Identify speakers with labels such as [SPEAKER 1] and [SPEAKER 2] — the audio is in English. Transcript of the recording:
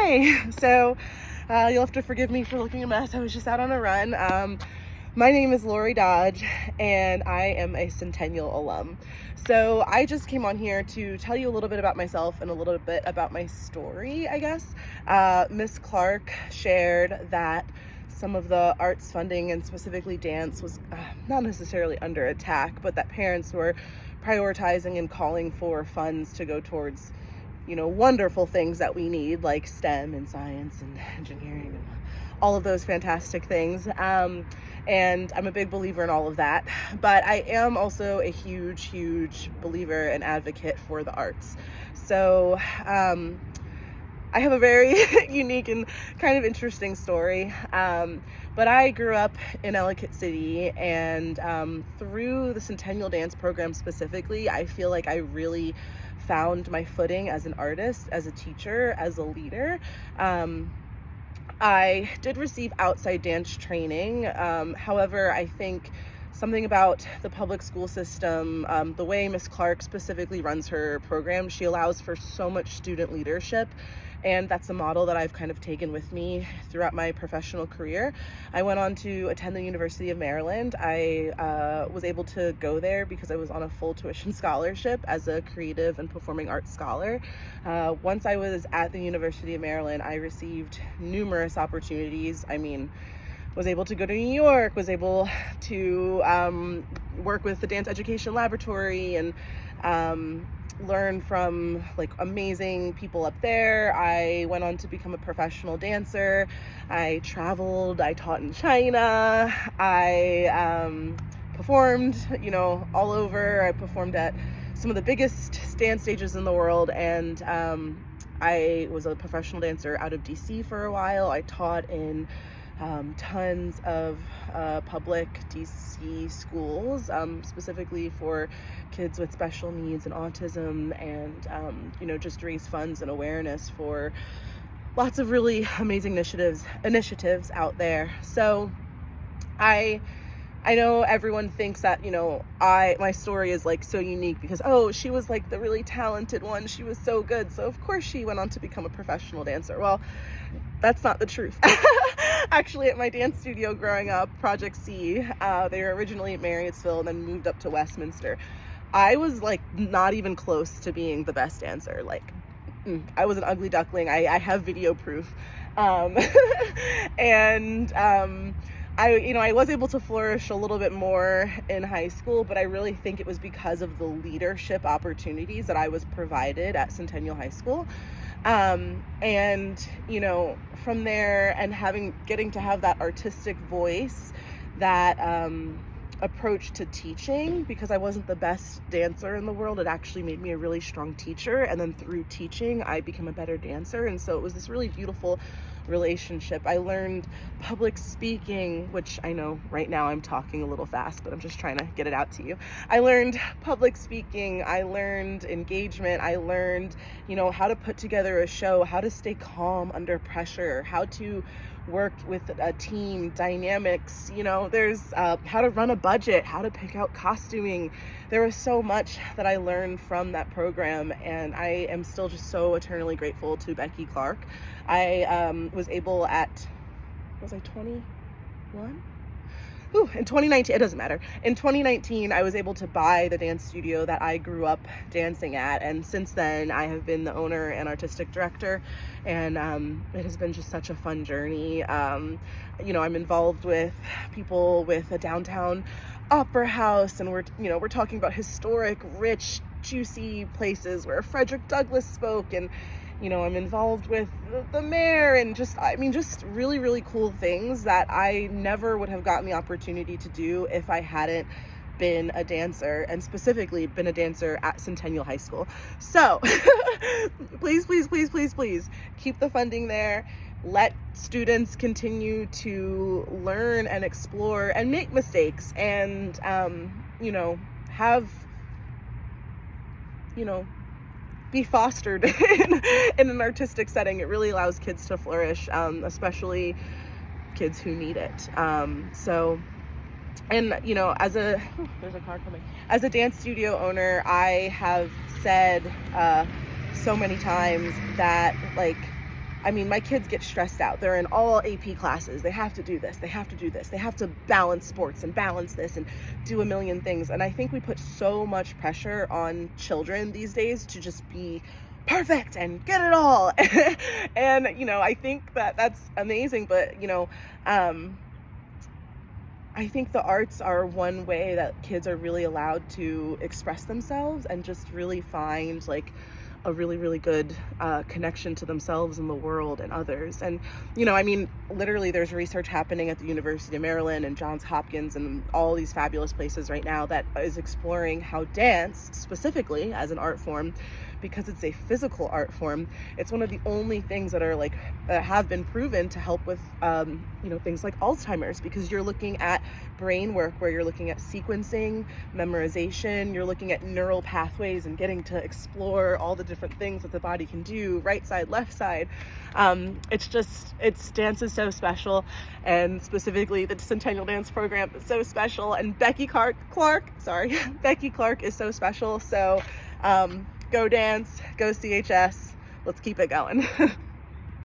[SPEAKER 1] Hi. You'll have to forgive me for looking a mess. I was just out on a run. My name is Lori Dodge, and I am a Centennial alum. So I just came on here to tell you a little bit about myself and a little bit about my story, I guess. Miss Clark shared that some of the arts funding, and specifically dance, was not necessarily under attack, but that parents were prioritizing and calling for funds to go towards wonderful things that we need, like STEM and science and engineering and all of those fantastic things. And I'm a big believer in all of that. But I am also a huge believer and advocate for the arts. So I have a very unique and kind of interesting story. But I grew up in Ellicott City, and through the Centennial Dance program specifically, I feel like I really found my footing as an artist, as a teacher, as a leader. I did receive outside dance training. However, I think something about the public school system, the way Miss Clark specifically runs her program, she allows for so much student leadership. And that's a model that I've kind of taken with me throughout my professional career. I went on to attend the University of Maryland. I was able to go there because I was on a full tuition scholarship as a creative and performing arts scholar. Once I was at the University of Maryland, I received numerous opportunities. Was able to go to New York, was able to work with the Dance Education Laboratory and learn from amazing people up there. I went on to become a professional dancer. I traveled, I taught in China. I performed, all over. I performed at some of the biggest dance stages in the world, and I was a professional dancer out of DC for a while. I taught in tons of public DC schools, specifically for kids with special needs and autism, and just raise funds and awareness for lots of really amazing initiatives out there. So I know everyone thinks that, my story is so unique because, she was the really talented one. She was so good. So of course she went on to become a professional dancer. Well, that's not the truth. Actually, at my dance studio growing up, Project C, they were originally at Marriottsville and then moved up to Westminster. I was not even close to being the best dancer. I was an ugly duckling. I have video proof. I was able to flourish a little bit more in high school, but I really think it was because of the leadership opportunities that I was provided at Centennial High School. From there, and getting to have that artistic voice, that approach to teaching, because I wasn't the best dancer in the world, it actually made me a really strong teacher. And then through teaching, I became a better dancer. And so it was this really beautiful relationship. I learned public speaking, which I know right now I'm talking a little fast, but I'm just trying to get it out to you. I learned public speaking. I learned engagement. I learned, how to put together a show, how to stay calm under pressure, how to work with a team dynamics, there's how to run a budget, how to pick out costuming. There was so much that I learned from that program, and I am still just so eternally grateful to Becky Clark. I was able was I 21? In 2019, it doesn't matter. In 2019, I was able to buy the dance studio that I grew up dancing at. And since then, I have been the owner and artistic director. And it has been just such a fun journey. I'm involved with people with a downtown opera house. And we're talking about historic, rich, juicy places where Frederick Douglass spoke. And I'm involved with the mayor, and just really, really cool things that I never would have gotten the opportunity to do if I hadn't been a dancer, and specifically been a dancer at Centennial High School. So please keep the funding there. Let students continue to learn and explore and make mistakes, and be fostered in an artistic setting. It really allows kids to flourish, especially kids who need it. There's a car coming. As a dance studio owner, I have said so many times that I mean, my kids get stressed out. They're in all AP classes. They have to do this. They have to do this. They have to balance sports and balance this and do a million things. And I think we put so much pressure on children these days to just be perfect and get it all. And, I think that that's amazing. But, I think the arts are one way that kids are really allowed to express themselves and just really find like a really, really good connection to themselves and the world and others. And, literally there's research happening at the University of Maryland and Johns Hopkins and all these fabulous places right now that is exploring how dance, specifically as an art form, because it's a physical art form, it's one of the only things that are that have been proven to help with, things like Alzheimer's, because you're looking at brain work where you're looking at sequencing, memorization, you're looking at neural pathways and getting to explore all the different things that the body can do, right side, left side. Dance is so special, and specifically the Centennial Dance program is so special, and Becky Clark is so special. So, go dance, go CHS, let's keep it going.